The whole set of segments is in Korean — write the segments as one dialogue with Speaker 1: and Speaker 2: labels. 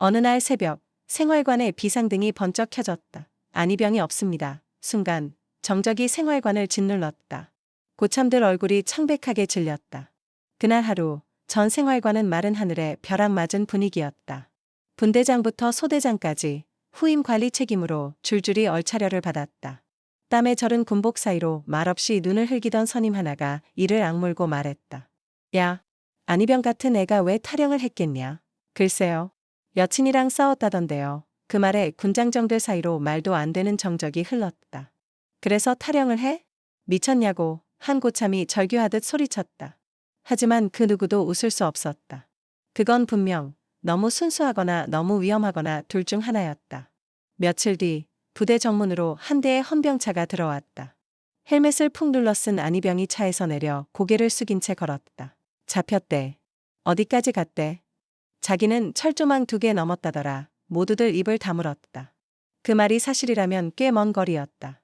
Speaker 1: 어느 날 새벽, 생활관에 비상등이 번쩍 켜졌다. 안희병이 없습니다. 순간, 정적이 생활관을 짓눌렀다. 고참들 얼굴이 창백하게 질렸다. 그날 하루, 전 생활관은 마른 하늘에 벼락 맞은 분위기였다. 분대장부터 소대장까지 후임 관리 책임으로 줄줄이 얼차려를 받았다. 땀에 절은 군복 사이로 말없이 눈을 흘기던 선임 하나가 이를 악물고 말했다. 야, 안희병 같은 애가 왜 타령을 했겠냐? 글쎄요. 여친이랑 싸웠다던데요. 그 말에 군장정들 사이로 말도 안 되는 정적이 흘렀다. 그래서 타령을 해? 미쳤냐고 한 고참이 절규하듯 소리쳤다. 하지만 그 누구도 웃을 수 없었다. 그건 분명 너무 순수하거나 너무 위험하거나 둘 중 하나였다. 며칠 뒤 부대 정문으로 한 대의 헌병차가 들어왔다. 헬멧을 푹 눌러 쓴 안희병이 차에서 내려 고개를 숙인 채 걸었다. 잡혔대. 어디까지 갔대? 자기는 철조망 2개 넘었다더라. 모두들 입을 다물었다. 그 말이 사실이라면 꽤 먼 거리였다.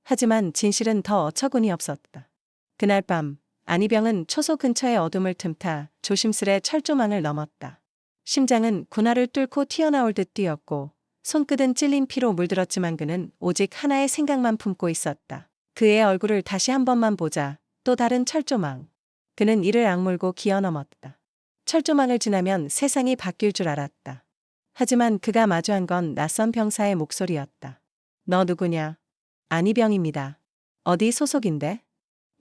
Speaker 1: 하지만 진실은 더 어처구니 없었다. 그날 밤 안희병은 초소 근처의 어둠을 틈타 조심스레 철조망을 넘었다. 심장은 군화를 뚫고 튀어나올 듯 뛰었고 손끝은 찔린 피로 물들었지만 그는 오직 하나의 생각만 품고 있었다. 그의 얼굴을 다시 한 번만 보자. 또 다른 철조망. 그는 이를 악물고 기어 넘었다. 철조망을 지나면 세상이 바뀔 줄 알았다. 하지만 그가 마주한 건 낯선 병사의 목소리였다. 너 누구냐? 안희병입니다. 어디 소속인데?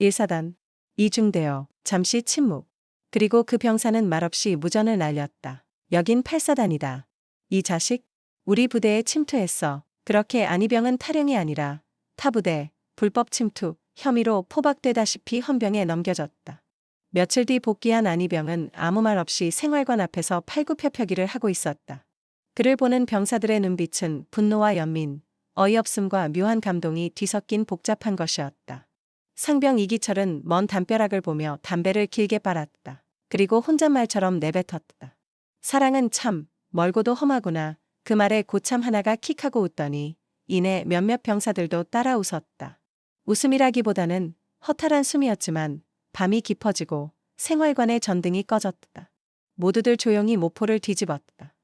Speaker 1: 1사단. 이중대요. 잠시 침묵. 그리고 그 병사는 말없이 무전을 날렸다. 여긴 8사단이다. 이 자식? 우리 부대에 침투했어. 그렇게 안희병은 타령이 아니라 타부대, 불법 침투, 혐의로 포박되다시피 헌병에 넘겨졌다. 며칠 뒤 복귀한 안희병은 아무 말 없이 생활관 앞에서 팔굽혀펴기를 하고 있었다. 그를 보는 병사들의 눈빛은 분노와 연민, 어이없음과 묘한 감동이 뒤섞인 복잡한 것이었다. 상병 이기철은 먼 담벼락을 보며 담배를 길게 빨았다. 그리고 혼잣말처럼 내뱉었다. 사랑은 참 멀고도 험하구나. 그 말에 고참 하나가 킥하고 웃더니 이내 몇몇 병사들도 따라 웃었다. 웃음이라기보다는 허탈한 숨이었지만 밤이 깊어지고 생활관의 전등이 꺼졌다. 모두들 조용히 모포를 뒤집었다.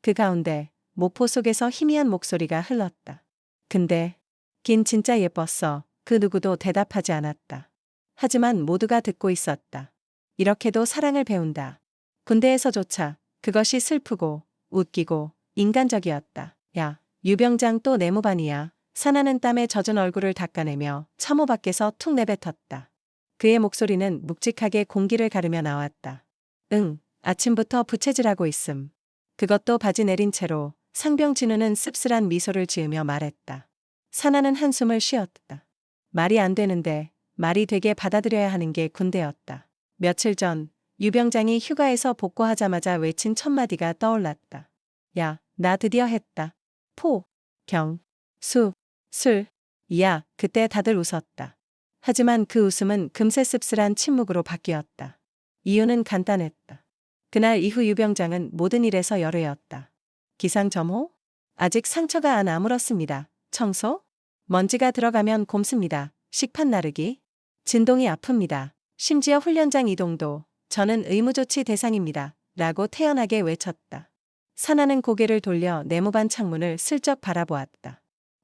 Speaker 1: 그 가운데 모포 속에서 희미한 목소리가 흘렀다. 근데 긴 진짜 예뻤어. 그 누구도 대답하지 않았다. 하지만 모두가 듣고 있었다. 이렇게도 사랑을 배운다. 군대에서조차 그것이 슬프고 웃기고 인간적이었다. 야, 유병장 또 내무반이야. 사나는 땀에 젖은 얼굴을 닦아내며 참호 밖에서 툭 내뱉었다. 그의 목소리는 묵직하게 공기를 가르며 나왔다. 응, 아침부터 부채질하고 있음. 그것도 바지 내린 채로. 상병 진우는 씁쓸한 미소를 지으며 말했다. 사나는 한숨을 쉬었다. 말이 안 되는데 말이 되게 받아들여야 하는 게 군대였다. 며칠 전 유병장이 휴가에서 복구하자마자 외친 첫 마디가 떠올랐다. 야, 나 드디어 했다. 포, 경, 수, 술. 야, 그때 다들 웃었다. 하지만 그 웃음은 금세 씁쓸한 침묵으로 바뀌었다. 이유는 간단했다. 그날 이후 유병장은 모든 일에서 열애였다. 기상점호? 아직 상처가 안 아물었습니다. 청소? 먼지가 들어가면 곰습니다. 식판 나르기? 진동이 아픕니다. 심지어 훈련장 이동도 저는 의무조치 대상입니다. 라고 태연하게 외쳤다. 사나는 고개를 돌려 내무반 창문을 슬쩍 바라보았다.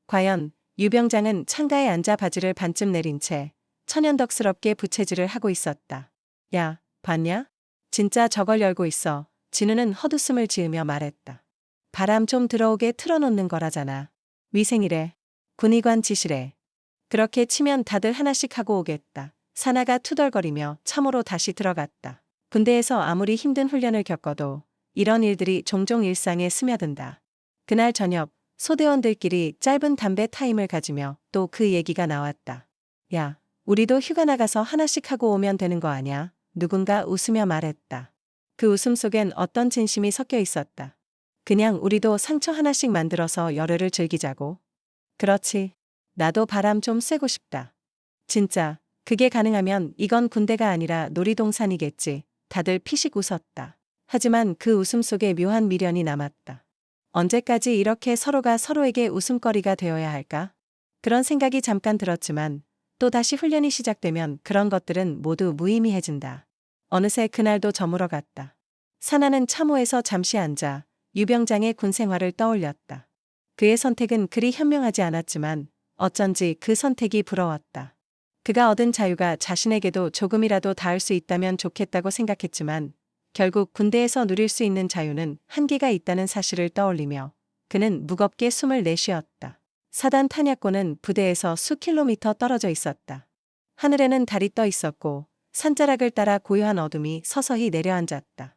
Speaker 1: 과연 유병장은 창가에 앉아 바지를 반쯤 내린 채 천연덕스럽게 부채질을 하고 있었다. 야, 봤냐? 진짜 저걸 열고 있어. 진우는 헛웃음을 지으며 말했다. 바람 좀 들어오게 틀어놓는 거라잖아. 위생이래. 군의관 지시래. 그렇게 치면 다들 하나씩 하고 오겠다. 사나가 투덜거리며 참호로 다시 들어갔다. 군대에서 아무리 힘든 훈련을 겪어도 이런 일들이 종종 일상에 스며든다. 그날 저녁 소대원들끼리 짧은 담배 타임을 가지며 또 그 얘기가 나왔다. 야, 우리도 휴가 나가서 하나씩 하고 오면 되는 거 아냐? 누군가 웃으며 말했다. 그 웃음 속엔 어떤 진심이 섞여 있었다. 그냥 우리도 상처 하나씩 만들어서 열애를 즐기자고. 그렇지. 나도 바람 좀 쐬고 싶다. 진짜 그게 가능하면 이건 군대가 아니라 놀이동산이겠지. 다들 피식 웃었다. 하지만 그 웃음 속에 묘한 미련이 남았다. 언제까지 이렇게 서로가 서로에게 웃음거리가 되어야 할까? 그런 생각이 잠깐 들었지만 또다시 훈련이 시작되면 그런 것들은 모두 무의미해진다. 어느새 그날도 저물어 갔다. 사나는 참호에서 잠시 앉아 유병장의 군 생활을 떠올렸다. 그의 선택은 그리 현명하지 않았지만 어쩐지 그 선택이 부러웠다. 그가 얻은 자유가 자신에게도 조금이라도 닿을 수 있다면 좋겠다고 생각했지만 결국 군대에서 누릴 수 있는 자유는 한계가 있다는 사실을 떠올리며 그는 무겁게 숨을 내쉬었다. 사단 탄약고는 부대에서 수킬로미터 떨어져 있었다. 하늘에는 달이 떠 있었고 산자락을 따라 고요한 어둠이 서서히 내려앉았다.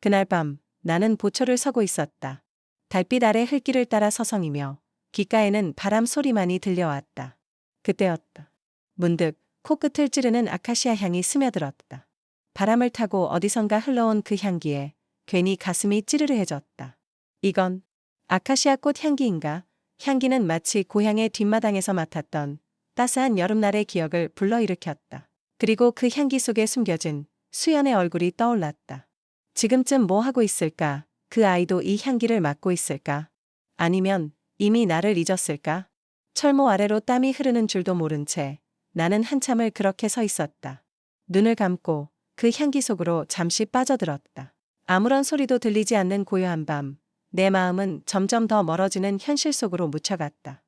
Speaker 1: 그날 밤 나는 보초를 서고 있었다. 달빛 아래 흙길을 따라 서성이며 귓가에는 바람 소리만이 들려왔다. 그때였다. 문득 코끝을 찌르는 아카시아 향이 스며들었다. 바람을 타고 어디선가 흘러온 그 향기에 괜히 가슴이 찌르르해졌다. 이건 아카시아 꽃 향기인가? 향기는 마치 고향의 뒷마당에서 맡았던 따스한 여름날의 기억을 불러일으켰다. 그리고 그 향기 속에 숨겨진 수연의 얼굴이 떠올랐다. 지금쯤 뭐 하고 있을까? 그 아이도 이 향기를 맡고 있을까? 아니면 이미 나를 잊었을까? 철모 아래로 땀이 흐르는 줄도 모른 채 나는 한참을 그렇게 서 있었다. 눈을 감고 그 향기 속으로 잠시 빠져들었다. 아무런 소리도 들리지 않는 고요한 밤, 내 마음은 점점 더 멀어지는 현실 속으로 묻혀갔다.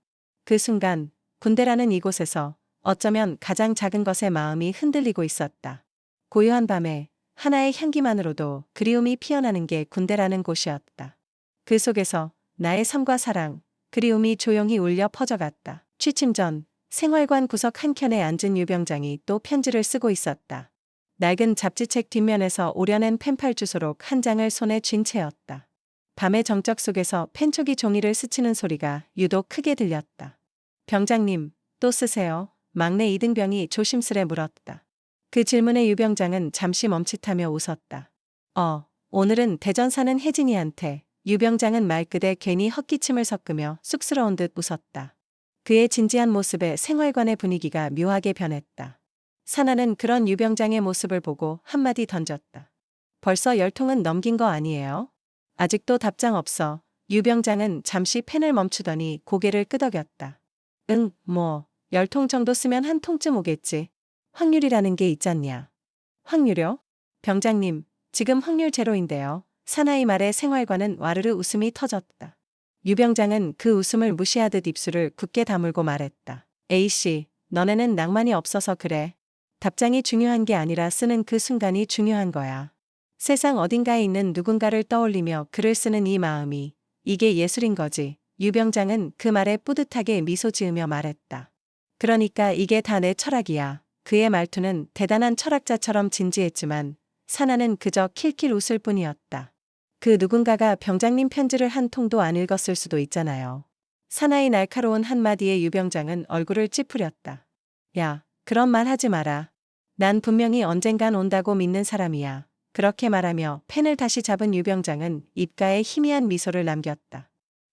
Speaker 1: 그 순간 군대라는 이곳에서 어쩌면 가장 작은 것에 마음이 흔들리고 있었다. 고요한 밤에 하나의 향기만으로도 그리움이 피어나는 게 군대라는 곳이었다. 그 속에서 나의 삶과 사랑, 그리움이 조용히 울려 퍼져갔다. 취침 전 생활관 구석 한켠에 앉은 유병장이 또 편지를 쓰고 있었다. 낡은 잡지책 뒷면에서 오려낸 펜팔 주소록 한 장을 손에 쥔 채였다. 밤의 정적 속에서 펜촉이 종이를 스치는 소리가 유독 크게 들렸다. 병장님, 또 쓰세요? 막내 이등병이 조심스레 물었다. 그 질문에 유병장은 잠시 멈칫하며 웃었다. 오늘은 대전 사는 혜진이한테. 유병장은 말끝에 괜히 헛기침을 섞으며 쑥스러운 듯 웃었다. 그의 진지한 모습에 생활관의 분위기가 묘하게 변했다. 사나는 그런 유병장의 모습을 보고 한마디 던졌다. 벌써 10통은 넘긴 거 아니에요? 아직도 답장 없어. 유병장은 잠시 펜을 멈추더니 고개를 끄덕였다. 10통 정도 쓰면 한 통쯤 오겠지. 확률이라는 게 있잖냐. 확률요? 병장님, 지금 확률 제로인데요. 사나이 말에 생활관은 와르르 웃음이 터졌다. 유병장은 그 웃음을 무시하듯 입술을 굳게 다물고 말했다. A씨, 너네는 낭만이 없어서 그래. 답장이 중요한 게 아니라 쓰는 그 순간이 중요한 거야. 세상 어딘가에 있는 누군가를 떠올리며 글을 쓰는 이 마음이, 이게 예술인 거지. 유병장은 그 말에 뿌듯하게 미소 지으며 말했다. 그러니까 이게 다 내 철학이야. 그의 말투는 대단한 철학자처럼 진지했지만 사나는 그저 킬킬 웃을 뿐이었다. 그 누군가가 병장님 편지를 한 통도 안 읽었을 수도 있잖아요. 사나이 날카로운 한마디에 유병장은 얼굴을 찌푸렸다. 야, 그런 말 하지 마라. 난 분명히 언젠간 온다고 믿는 사람이야. 그렇게 말하며 펜을 다시 잡은 유병장은 입가에 희미한 미소를 남겼다.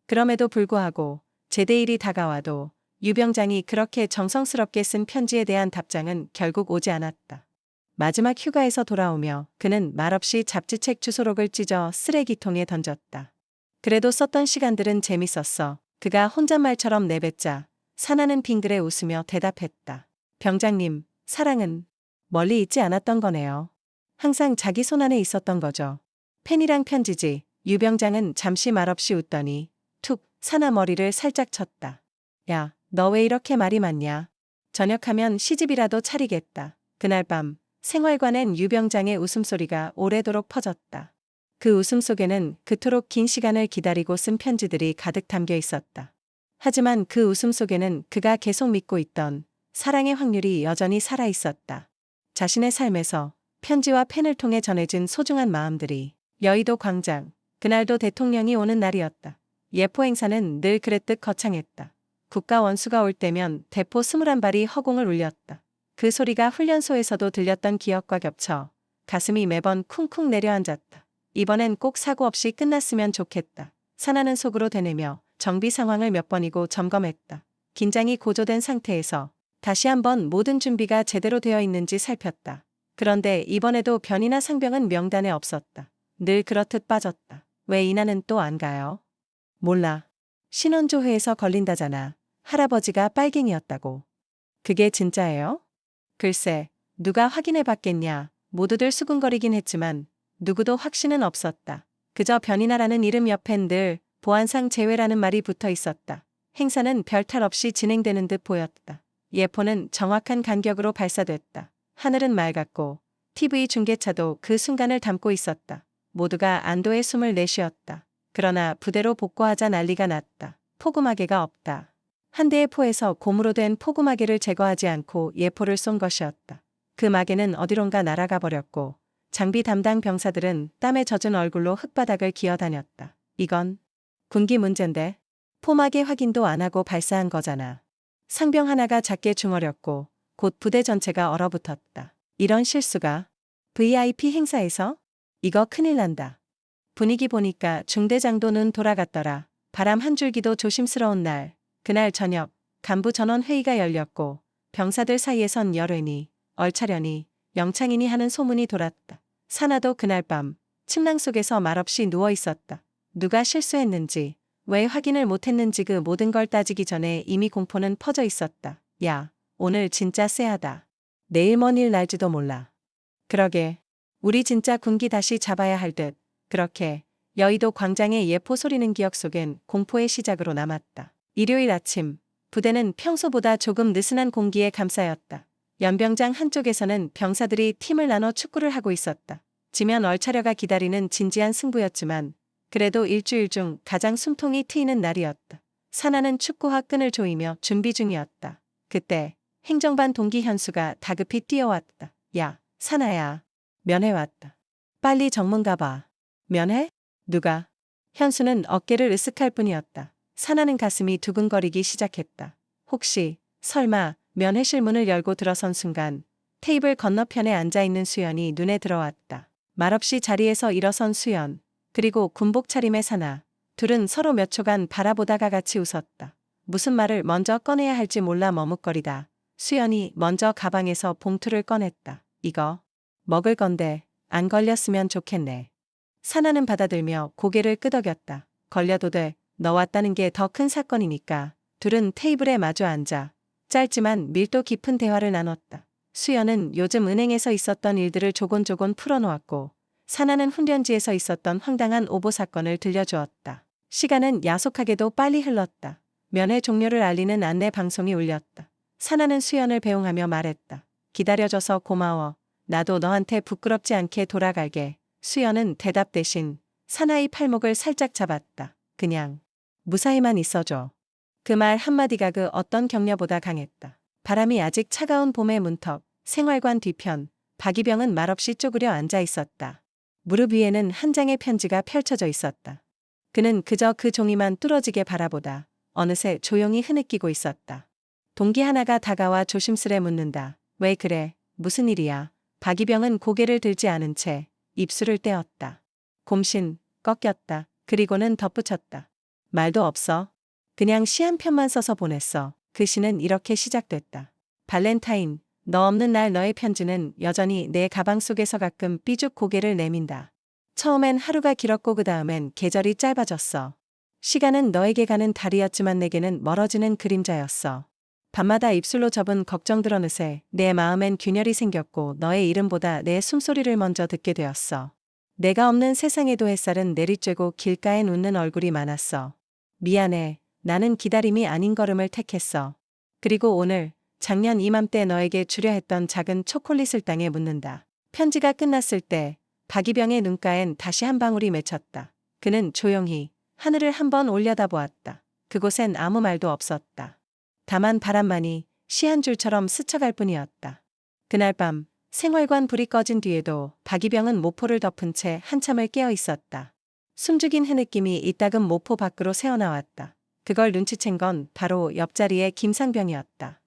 Speaker 1: 그럼에도 불구하고 제대일이 다가와도 유병장이 그렇게 정성스럽게 쓴 편지에 대한 답장은 결국 오지 않았다. 마지막 휴가에서 돌아오며 그는 말없이 잡지책 주소록을 찢어 쓰레기통에 던졌다. 그래도 썼던 시간들은 재밌었어. 그가 혼잣말처럼 내뱉자 사나는 빙그레 웃으며 대답했다. 병장님, 사랑은 멀리 있지 않았던 거네요. 항상 자기 손안에 있었던 거죠. 펜이랑 편지지. 유병장은 잠시 말없이 웃더니 툭 사나 머리를 살짝 쳤다. 야, 너 왜 이렇게 말이 많냐? 저녁하면 시집이라도 차리겠다. 그날 밤 생활관엔 유병장의 웃음소리가 오래도록 퍼졌다. 그 웃음 속에는 그토록 긴 시간을 기다리고 쓴 편지들이 가득 담겨 있었다. 하지만 그 웃음 속에는 그가 계속 믿고 있던 사랑의 확률이 여전히 살아 있었다. 자신의 삶에서 편지와 펜을 통해 전해진 소중한 마음들이. 여의도 광장. 그날도 대통령이 오는 날이었다. 예포 행사는 늘 그랬듯 거창했다. 국가 원수가 올 때면 대포 21발이 허공을 울렸다. 그 소리가 훈련소에서도 들렸던 기억과 겹쳐 가슴이 매번 쿵쿵 내려앉았다. 이번엔 꼭 사고 없이 끝났으면 좋겠다. 사나는 속으로 되뇌며 정비 상황을 몇 번이고 점검했다. 긴장이 고조된 상태에서 다시 한번 모든 준비가 제대로 되어 있는지 살폈다. 그런데 이번에도 변이나 상병은 명단에 없었다. 늘 그렇듯 빠졌다. 왜 이나는 또 안 가요? 몰라. 신원조회에서 걸린다잖아. 할아버지가 빨갱이였다고. 그게 진짜예요? 글쎄, 누가 확인해 봤겠냐. 모두들 수군거리긴 했지만 누구도 확신은 없었다. 그저 변이나라는 이름 옆엔 늘 보안상 제외라는 말이 붙어 있었다. 행사는 별탈 없이 진행되는 듯 보였다. 예포는 정확한 간격으로 발사됐다. 하늘은 맑았고 TV 중계차도 그 순간을 담고 있었다. 모두가 안도의 숨을 내쉬었다. 그러나 부대로 복구하자 난리가 났다. 포구마개가 없다. 한 대의 포에서 고무로 된 포구마개를 제거하지 않고 예포를 쏜 것이었다. 그 마개는 어디론가 날아가 버렸고 장비 담당 병사들은 땀에 젖은 얼굴로 흙바닥을 기어다녔다. 이건 군기 문제인데 포마개 확인도 안 하고 발사한 거잖아. 상병 하나가 작게 중얼였고 곧 부대 전체가 얼어붙었다. 이런 실수가 VIP 행사에서? 이거 큰일 난다. 분위기 보니까 중대장도 눈 돌아갔더라. 바람 한 줄기도 조심스러운 날. 그날 저녁 간부 전원 회의가 열렸고 병사들 사이에선 열애니, 얼차려니, 영창이니 하는 소문이 돌았다. 사나도 그날 밤 침낭 속에서 말없이 누워 있었다. 누가 실수했는지, 왜 확인을 못했는지 그 모든 걸 따지기 전에 이미 공포는 퍼져 있었다. 야, 오늘 진짜 쎄하다. 내일 뭔 일 날지도 몰라. 그러게. 우리 진짜 군기 다시 잡아야 할 듯. 그렇게 여의도 광장의 예포 소리는 기억 속엔 공포의 시작으로 남았다. 일요일 아침, 부대는 평소보다 조금 느슨한 공기에 감싸였다. 연병장 한쪽에서는 병사들이 팀을 나눠 축구를 하고 있었다. 지면 얼차려가 기다리는 진지한 승부였지만 그래도 일주일 중 가장 숨통이 트이는 날이었다. 사나는 축구화 끈을 조이며 준비 중이었다. 그때 행정반 동기 현수가 다급히 뛰어왔다. 야, 사나야. 면회 왔다. 빨리 정문 가봐. 면회? 누가? 현수는 어깨를 으쓱할 뿐이었다. 사나는 가슴이 두근거리기 시작했다. 혹시, 설마, 면회실 문을 열고 들어선 순간 테이블 건너편에 앉아있는 수연이 눈에 들어왔다. 말없이 자리에서 일어선 수연, 그리고 군복 차림의 사나. 둘은 서로 몇 초간 바라보다가 같이 웃었다. 무슨 말을 먼저 꺼내야 할지 몰라 머뭇거리다. 수연이 먼저 가방에서 봉투를 꺼냈다. 이거 먹을 건데 안 걸렸으면 좋겠네. 사나는 받아들며 고개를 끄덕였다. 걸려도 돼. 너 왔다는 게 더 큰 사건이니까. 둘은 테이블에 마주 앉아 짧지만 밀도 깊은 대화를 나눴다. 수연은 요즘 은행에서 있었던 일들을 조곤조곤 풀어놓았고 사나는 훈련지에서 있었던 황당한 오보 사건을 들려주었다. 시간은 야속하게도 빨리 흘렀다. 면회 종료를 알리는 안내 방송이 울렸다. 사나는 수연을 배웅하며 말했다. 기다려줘서 고마워. 나도 너한테 부끄럽지 않게 돌아갈게. 수연은 대답 대신 사나의 팔목을 살짝 잡았다. 그냥 무사히만 있어줘. 그 말 한마디가 그 어떤 격려보다 강했다. 바람이 아직 차가운 봄의 문턱, 생활관 뒤편, 박이병은 말없이 쪼그려 앉아 있었다. 무릎 위에는 한 장의 편지가 펼쳐져 있었다. 그는 그저 그 종이만 뚫어지게 바라보다 어느새 조용히 흐느끼고 있었다. 동기 하나가 다가와 조심스레 묻는다. 왜 그래? 무슨 일이야? 박이병은 고개를 들지 않은 채 입술을 떼었다. 곰신, 꺾였다. 그리고는 덧붙였다. 말도 없어. 그냥 시 한 편만 써서 보냈어. 그 시는 이렇게 시작됐다. 발렌타인, 너 없는 날 너의 편지는 여전히 내 가방 속에서 가끔 삐죽 고개를 내민다. 처음엔 하루가 길었고 그 다음엔 계절이 짧아졌어. 시간은 너에게 가는 달이었지만 내게는 멀어지는 그림자였어. 밤마다 입술로 접은 걱정들 어느새 내 마음엔 균열이 생겼고 너의 이름보다 내 숨소리를 먼저 듣게 되었어. 내가 없는 세상에도 햇살은 내리쬐고 길가엔 웃는 얼굴이 많았어. 미안해. 나는 기다림이 아닌 걸음을 택했어. 그리고 오늘 작년 이맘때 너에게 주려 했던 작은 초콜릿을 땅에 묻는다. 편지가 끝났을 때 박이병의 눈가엔 다시 한 방울이 맺혔다. 그는 조용히 하늘을 한번 올려다보았다. 그곳엔 아무 말도 없었다. 다만 바람만이 시 한 줄처럼 스쳐갈 뿐이었다. 그날 밤 생활관 불이 꺼진 뒤에도 박이병은 모포를 덮은 채 한참을 깨어 있었다. 숨죽인 흐느낌이 이따금 모포 밖으로 새어나왔다. 그걸 눈치챈 건 바로 옆자리의 김상병이었다.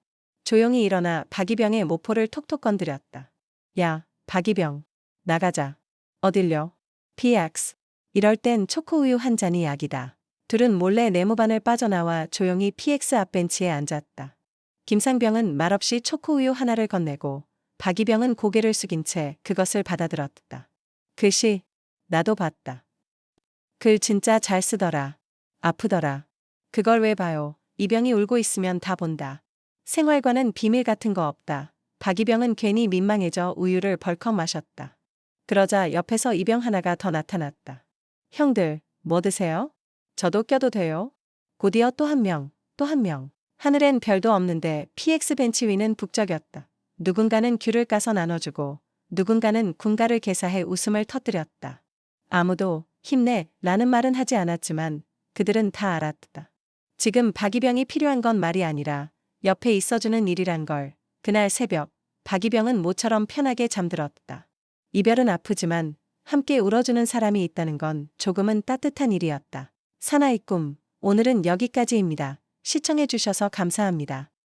Speaker 1: 조용히 일어나 박이병의 모포를 톡톡 건드렸다. 야, 박이병. 나가자. 어딜려? PX. 이럴 땐 초코우유 한 잔이 약이다. 둘은 몰래 네모반을 빠져나와 조용히 PX 앞 벤치에 앉았다. 김상병은 말없이 초코우유 하나를 건네고 박이병은 고개를 숙인 채 그것을 받아들었다. 글씨, 나도 봤다. 글 진짜 잘 쓰더라. 아프더라. 그걸 왜 봐요. 이병이 울고 있으면 다 본다. 생활과는 비밀 같은 거 없다. 박이병은 괜히 민망해져 우유를 벌컥 마셨다. 그러자 옆에서 이병 하나가 더 나타났다. 형들, 뭐 드세요? 저도 껴도 돼요? 곧이어 또 한 명, 또 한 명. 하늘엔 별도 없는데 PX 벤치 위는 북적였다. 누군가는 귤을 까서 나눠주고 누군가는 군가를 개사해 웃음을 터뜨렸다. 아무도 힘내 라는 말은 하지 않았지만 그들은 다 알았다. 지금 박이병이 필요한 건 말이 아니라 옆에 있어주는 일이란 걸. 그날 새벽 박이병은 모처럼 편하게 잠들었다. 이별은 아프지만 함께 울어주는 사람이 있다는 건 조금은 따뜻한 일이었다. 사나이 꿈, 오늘은 여기까지입니다. 시청해주셔서 감사합니다.